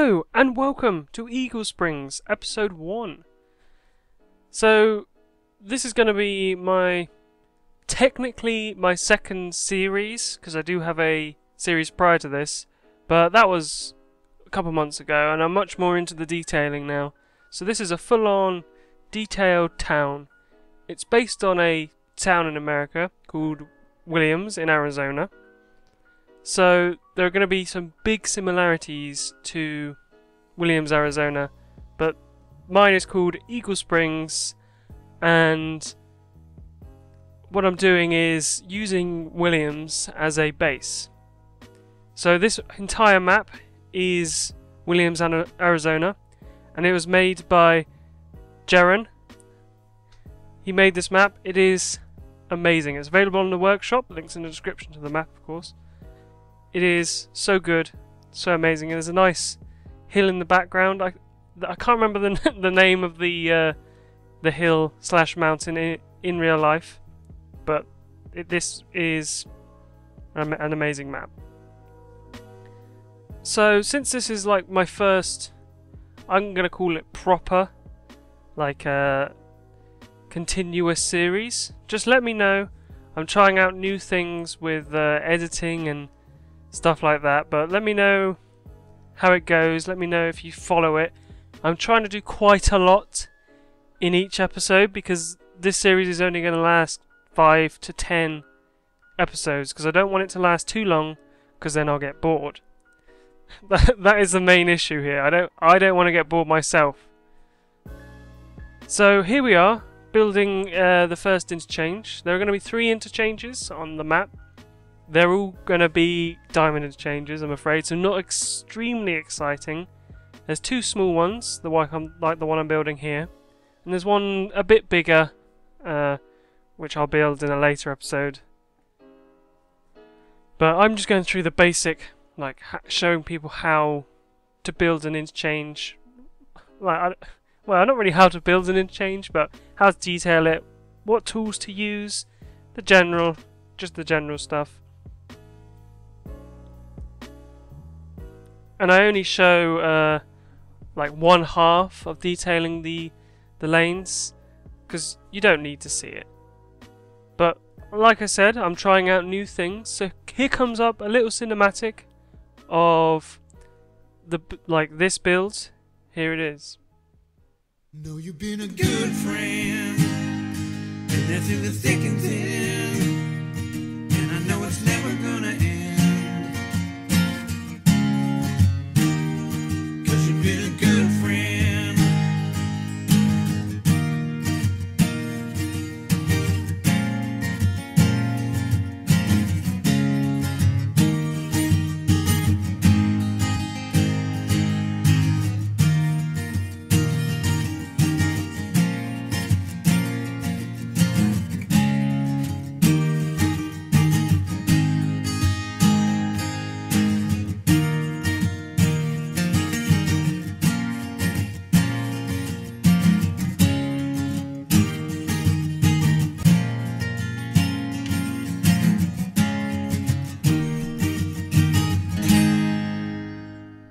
Hello and welcome to Eagle Springs episode 1. So this is going to be technically my second series, because I do have a series prior to this, but that was a couple months ago and I'm much more into the detailing now. So this is a full-on detailed town. It's based on a town in America called Williams in Arizona. So there are going to be some big similarities to Williams, Arizona, but mine is called Eagle Springs, and what I'm doing is using Williams as a base. So this entire map is Williams, Arizona, and it was made by Jaron. He made this map. It is amazing. It's available on the workshop. Links in the description to the map, of course. It is so good, so amazing. And there's a nice hill in the background. I can't remember the name of the hill / mountain in real life, but this is an amazing map. So since this is like my first, I'm gonna call it proper, like continuous series. Just let me know. I'm trying out new things with editing and stuff like that, but let me know how it goes. Let me know if you follow it. I'm trying to do quite a lot in each episode because this series is only going to last 5 to 10 episodes, because I don't want it to last too long, because then I'll get bored. That is the main issue here. I don't want to get bored myself. So here we are building the first interchange. There are going to be 3 interchanges on the map. They're all going to be diamond interchanges, I'm afraid, so not extremely exciting. There's 2 small ones, like the one I'm building here, and there's one a bit bigger, which I'll build in a later episode. But I'm just going through the basic, like showing people how to build an interchange. Well, not really how to build an interchange, but how to detail it, what tools to use, just the general stuff. And I only show like 1/2 of detailing the lanes, because you don't need to see it. But like I said, I'm trying out new things. So here comes up a little cinematic of this build. Here it is. Know you've been a good friend, and that's through the thick and thin, and I know it's never gonna end. Been a good friend.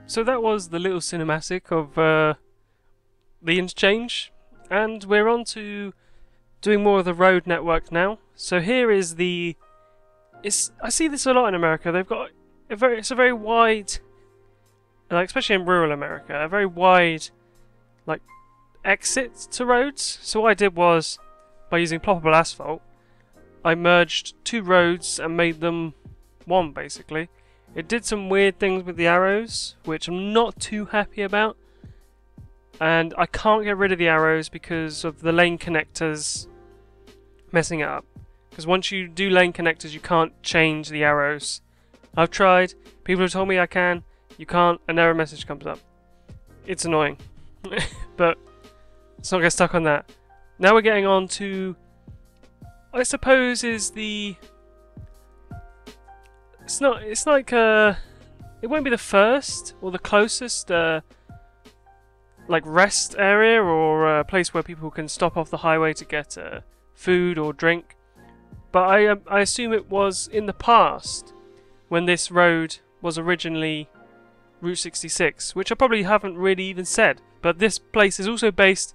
So that was the little cinematic of the interchange, and we're on to doing more of the road network now. So here is I see this a lot in America. They've got it's a very wide, like especially in rural America, a very wide like exit to roads. So what I did was, by using ploppable asphalt, I merged 2 roads and made them one, basically. It did some weird things with the arrows, which I'm not too happy about. And I can't get rid of the arrows because of the lane connectors messing it up. Because once you do lane connectors, you can't change the arrows. I've tried. People have told me I can. You can't. An error message comes up. It's annoying. But let's not get stuck on that. Now we're getting on to, I suppose, is the... It's like it won't be the first or the closest like rest area or a place where people can stop off the highway to get food or drink. But I assume it was in the past when this road was originally Route 66, which I probably haven't really even said. But this place is also based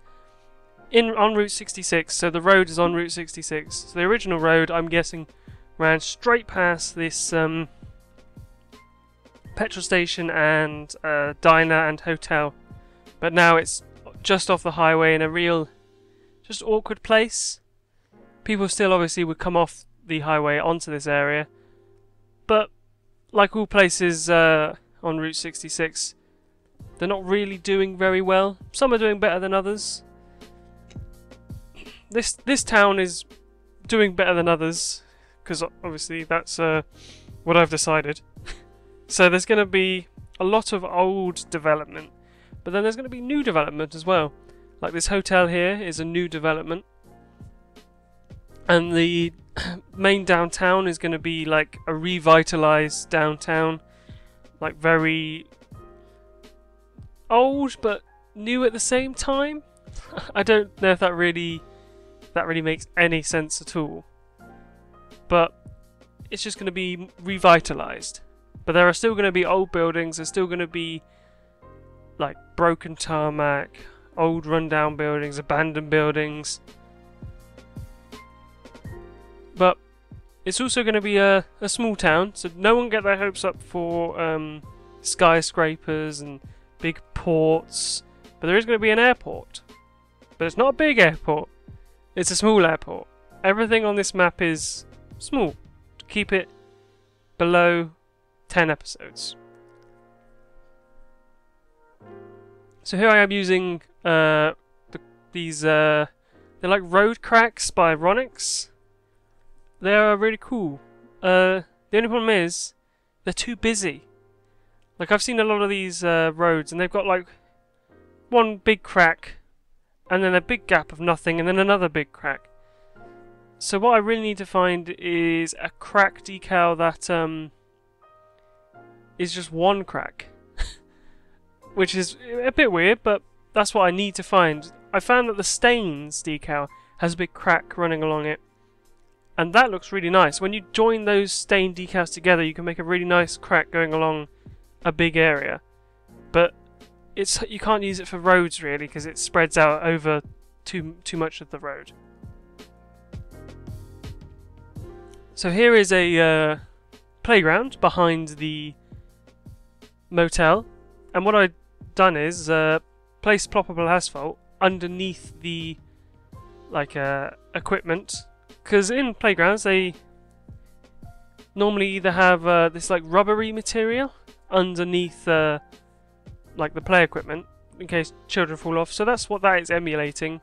on Route 66, so the road is on Route 66. So the original road, I'm guessing, ran straight past this petrol station and diner and hotel. But now it's just off the highway in a real, just awkward place. People still obviously would come off the highway onto this area. But like all places on Route 66, they're not really doing very well. Some are doing better than others. This town is doing better than others, because obviously that's what I've decided. So there's going to be a lot of old development, but then there's going to be new development as well. Like this hotel here is a new development, and the main downtown is going to be like a revitalized downtown, like very old but new at the same time. I don't know if that really makes any sense at all, but it's just going to be revitalized. But there are still going to be old buildings. There's still going to be like broken tarmac, old rundown buildings, abandoned buildings. But it's also going to be a small town, so no one get their hopes up for skyscrapers and big ports. But there is going to be an airport. But it's not a big airport. It's a small airport. Everything on this map is small, to keep it below 10 episodes. So here I am using these they're like road cracks by Ronix. They are really cool. The only problem is they're too busy. Like I've seen a lot of these roads, and they've got like one big crack, and then a big gap of nothing, and then another big crack. So what I really need to find is a crack decal that is just one crack. Which is a bit weird, but that's what I need to find. I found that the Stains decal has a big crack running along it, and that looks really nice. When you join those Stain decals together, you can make a really nice crack going along a big area. But you can't use it for roads really, because it spreads out over too much of the road. So here is a playground behind the motel, and what I've done is place ploppable asphalt underneath the equipment, because in playgrounds they normally either have this like rubbery material underneath like the play equipment in case children fall off. So that's what that is emulating,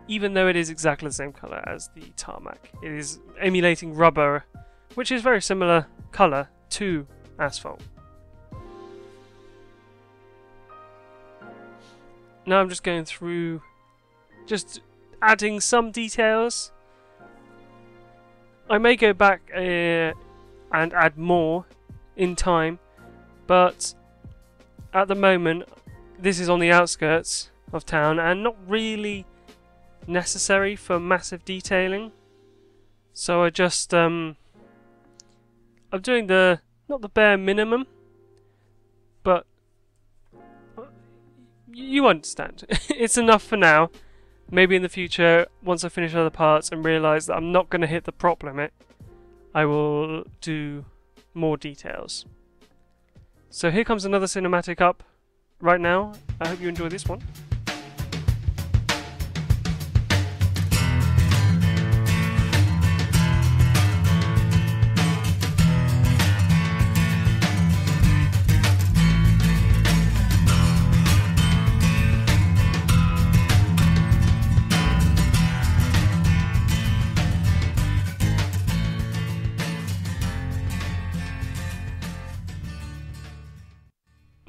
even though it is exactly the same colour as the tarmac. It is emulating rubber, which is very similar colour to asphalt. Now I'm just going through, just adding some details. I may go back and add more in time, but at the moment this is on the outskirts of town and not really necessary for massive detailing. So I just I'm doing not the bare minimum, but you understand. It's enough for now. Maybe in the future, once I finish other parts and realise that I'm not going to hit the prop limit, I will do more details. So here comes another cinematic up right now. I hope you enjoy this one.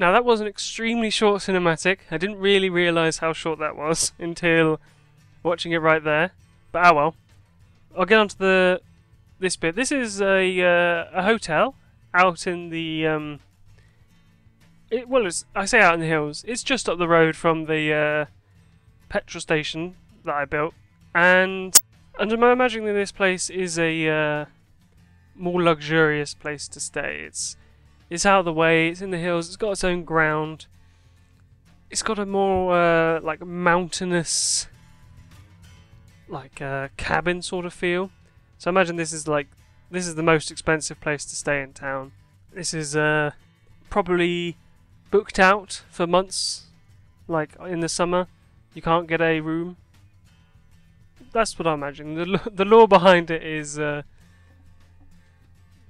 Now that was an extremely short cinematic. I didn't really realise how short that was until watching it right there. But ah well. I'll get on to this bit. This is a hotel out in the I say out in the hills. It's just up the road from the petrol station that I built, and I'm imagining that this place is a more luxurious place to stay. It's out of the way, it's in the hills, it's got its own ground. It's got a more like mountainous, like cabin sort of feel. So I imagine this is the most expensive place to stay in town. This is probably booked out for months, like in the summer. You can't get a room. That's what I imagine. The lore behind it is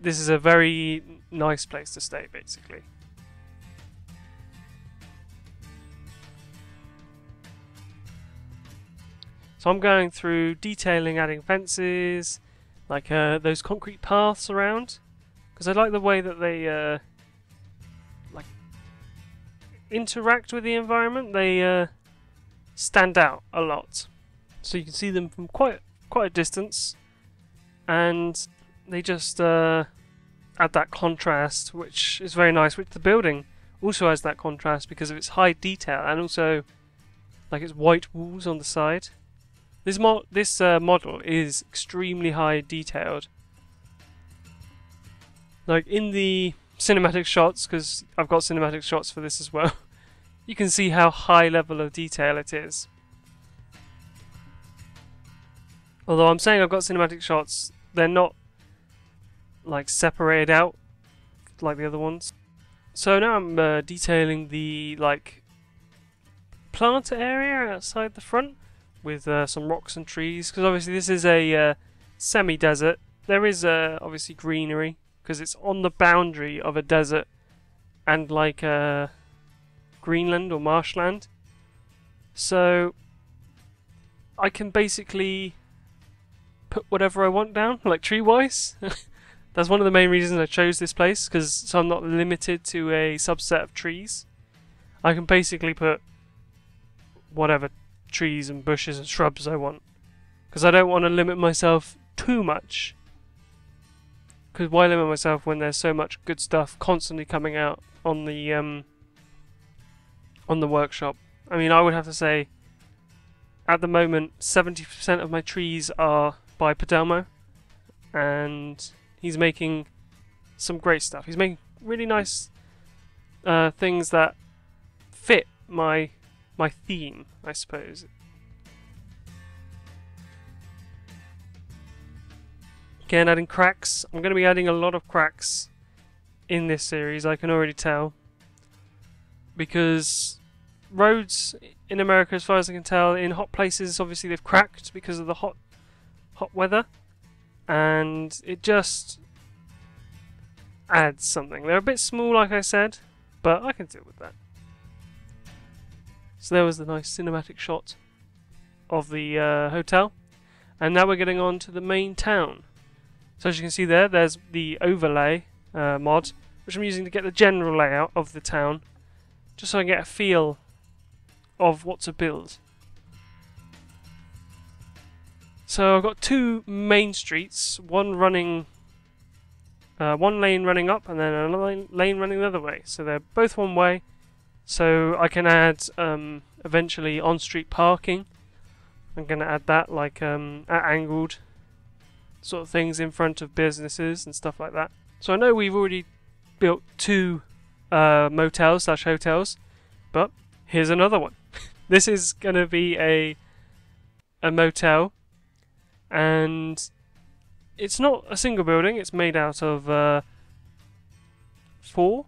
this is a very nice place to stay, basically. So I'm going through detailing, adding fences, like those concrete paths around, because I like the way that they like interact with the environment. They stand out a lot, so you can see them from quite a distance, and they just add that contrast, which is very nice. Which the building also has that contrast because of its high detail, and also like its white walls on the side. This model is extremely high detailed. Like in the cinematic shots, because I've got cinematic shots for this as well, you can see how high level of detail it is. Although I'm saying I've got cinematic shots, they're not like separated out like the other ones. So now I'm detailing the like planter area outside the front with some rocks and trees, because obviously this is a semi-desert. There is obviously greenery because it's on the boundary of a desert and like Greenland or marshland. So I can basically put whatever I want down, like tree-wise. That's one of the main reasons I chose this place, because so I'm not limited to a subset of trees. I can basically put whatever trees and bushes and shrubs I want, because I don't want to limit myself too much. Because why limit myself when there's so much good stuff constantly coming out on the workshop? I mean, I would have to say at the moment 70% of my trees are by Padelmo, and he's making some great stuff. He's making really nice things that fit my theme, I suppose. Again, adding cracks. I'm going to be adding a lot of cracks in this series, I can already tell. Because roads in America, as far as I can tell, in hot places, obviously they've cracked because of the hot weather. And it just adds something. They're a bit small, like I said, but I can deal with that. So there was the nice cinematic shot of the hotel. And now we're getting on to the main town. So as you can see there's the overlay mod, which I'm using to get the general layout of the town, just so I can get a feel of what to build. So I've got two main streets, one lane running up and then another lane running the other way. So they're both one way. So I can add eventually on-street parking. I'm going to add that like at angled sort of things in front of businesses and stuff like that. So I know we've already built two motels / hotels, but here's another one. This is going to be a motel, and it's not a single building. It's made out of four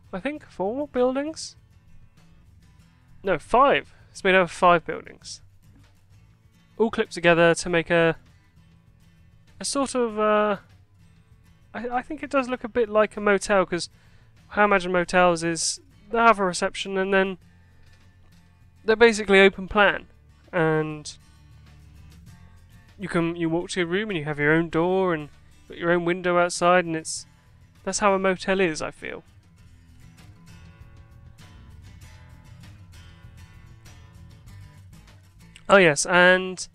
buildings. No, 5. It's made out of 5 buildings, all clipped together to make a sort of I think it does look a bit like a motel, because how I imagine motels is they have a reception and then they're basically open plan, and you walk to your room and you have your own door and got your own window outside, and that's how a motel is, I feel. Oh yes, and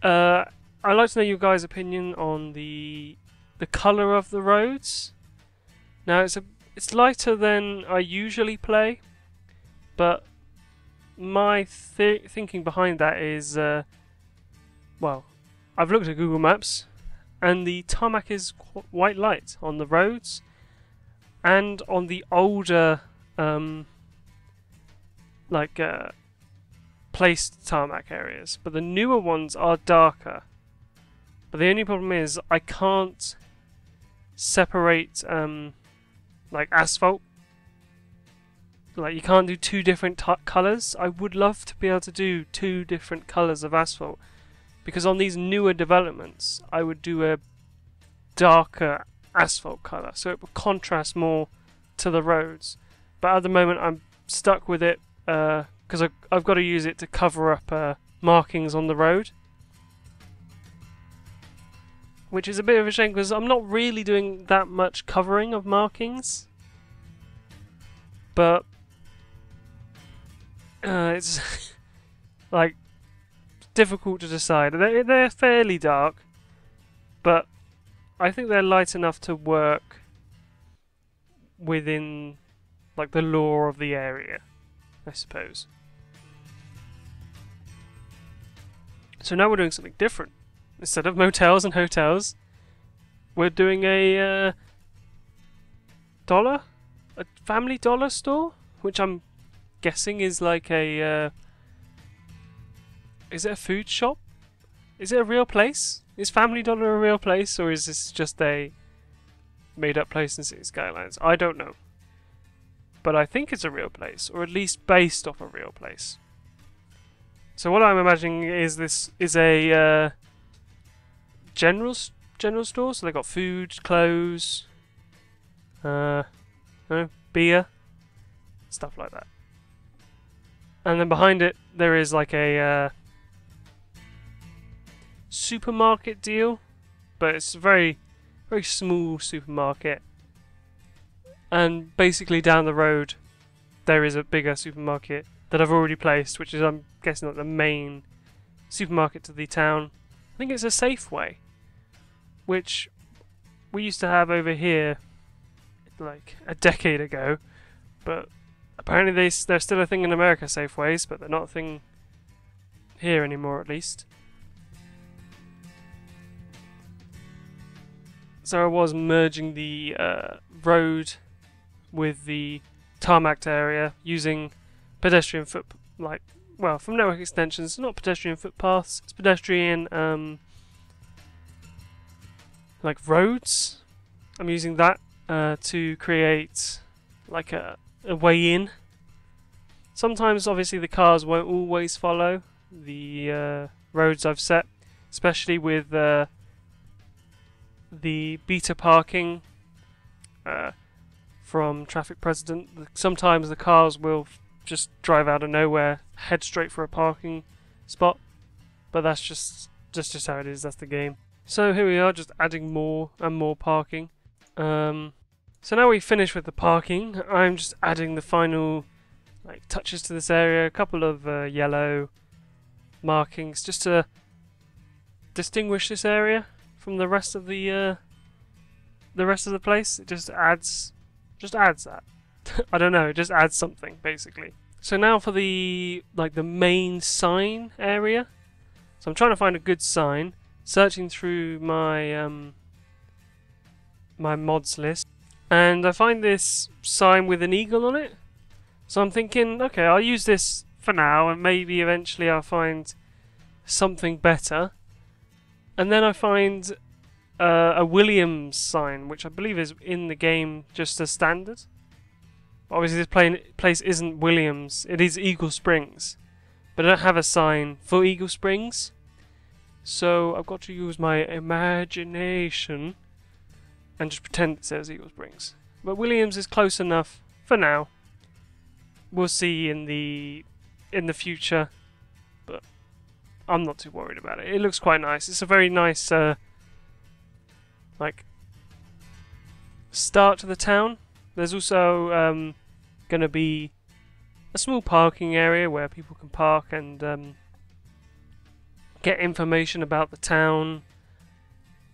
I'd like to know your guys' opinion on the colour of the roads. Now it's lighter than I usually play, but my thinking behind that is, well, I've looked at Google Maps, and the tarmac is white light on the roads and on the older placed tarmac areas, but the newer ones are darker. But the only problem is I can't separate like asphalt. Like, you can't do two different colours. I would love to be able to do two different colours of asphalt, because on these newer developments I would do a darker asphalt colour so it would contrast more to the roads. But at the moment I'm stuck with it because I've got to use it to cover up markings on the road, which is a bit of a shame because I'm not really doing that much covering of markings, but it's like difficult to decide. They're fairly dark, but I think they're light enough to work within like the lore of the area, I suppose. So now we're doing something different. Instead of motels and hotels, we're doing a family dollar store, which I'm guessing is like a is it a food shop? Is it a real place? Is Family Dollar a real place, or is this just a made-up place in City Skylines? I don't know, but I think it's a real place, or at least based off a real place. So what I'm imagining is this is a general store. So they got food, clothes, beer, stuff like that. And then behind it there is like a supermarket deal, but it's a very, very small supermarket. And basically down the road there is a bigger supermarket that I've already placed, which is, I'm guessing, like the main supermarket to the town. I think it's a Safeway, which we used to have over here like a decade ago, but apparently they're still a thing in America, Safeways, but they're not a thing here anymore, at least. So I was merging the road with the tarmac area using pedestrian from network extensions, not pedestrian footpaths, it's pedestrian like roads. I'm using that to create like a way in. Sometimes obviously the cars won't always follow the roads I've set, especially with the beta parking from Traffic President. Sometimes the cars will just drive out of nowhere, head straight for a parking spot, but that's just how it is. That's the game. So here we are, just adding more and more parking. So now we finish with the parking. I'm just adding the final touches to this area. A couple of yellow markings just to distinguish this area from the rest of the place. It just adds that. I don't know, it just adds something basically. So now for the main sign area. So I'm trying to find a good sign, searching through my my mods list, and I find this sign with an eagle on it. So I'm thinking, okay, I'll use this for now, and maybe eventually I'll find something better. And then I find a Williams sign, which I believe is in the game just as standard. Obviously this place isn't Williams, it is Eagle Springs, but I don't have a sign for Eagle Springs, so I've got to use my imagination and just pretend it says Eagle Springs. But Williams is close enough for now. We'll see in the future, but I'm not too worried about it. It looks quite nice. It's a very nice start to the town. There's also going to be a small parking area where people can park and get information about the town,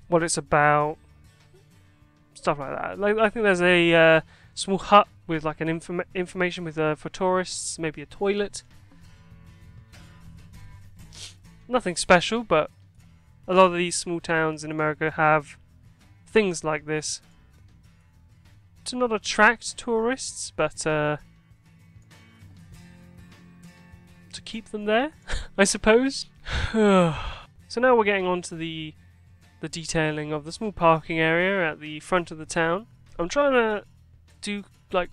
what it's about, stuff like that. I think there's a small hut with like an information with for tourists, maybe a toilet. Nothing special, but a lot of these small towns in America have things like this to not attract tourists, but to keep them there, I suppose. So now we're getting on to the detailing of the small parking area at the front of the town. I'm trying to do like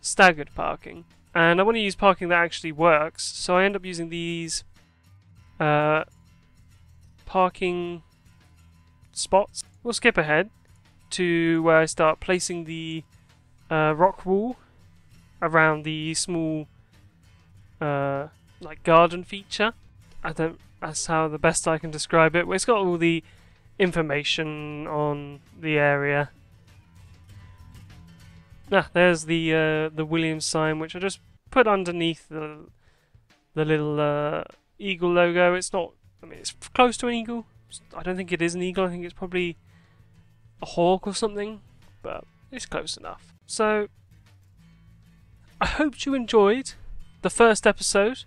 staggered parking, and I want to use parking that actually works, so I end up using these parking spots. We'll skip ahead to where I start placing the rock wall around the small like garden feature. That's how the best I can describe it. It's got all the information on the area. There's the Williams sign, which I just put underneath the little eagle logo. It's not. I mean, it's close to an eagle. I don't think it is an eagle. I think it's probably a hawk or something, but it's close enough. So I hope you enjoyed the first episode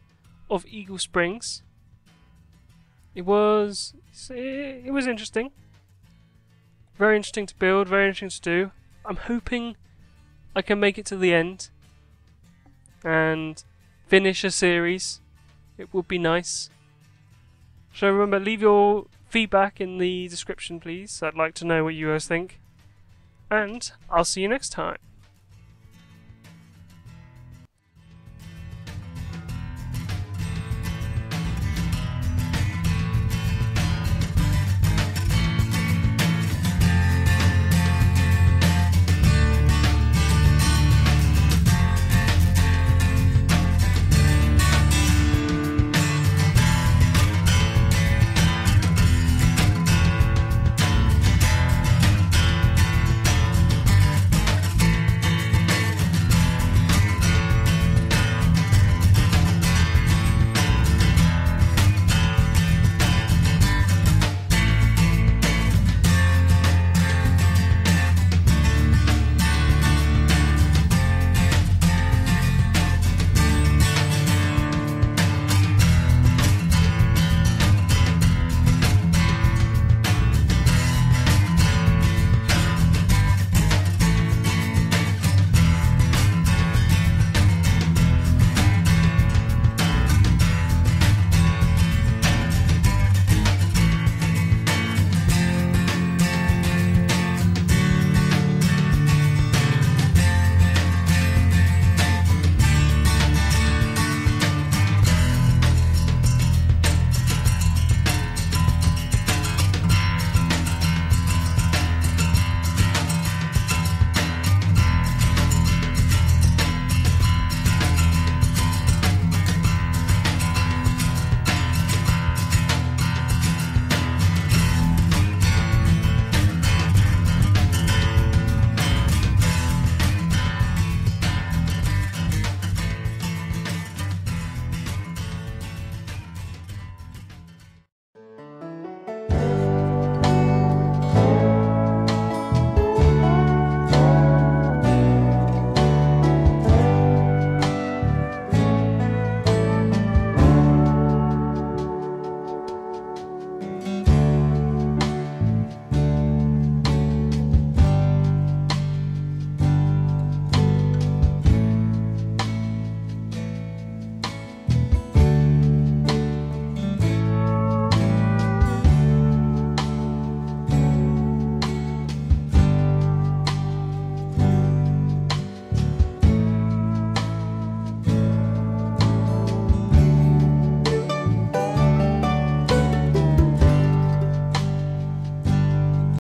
of Eagle Springs. It was interesting. Very interesting to build, very interesting to do. I'm hoping I can make it to the end and finish a series. It would be nice. So remember, leave your feedback in the description, please. I'd like to know what you guys think. And I'll see you next time.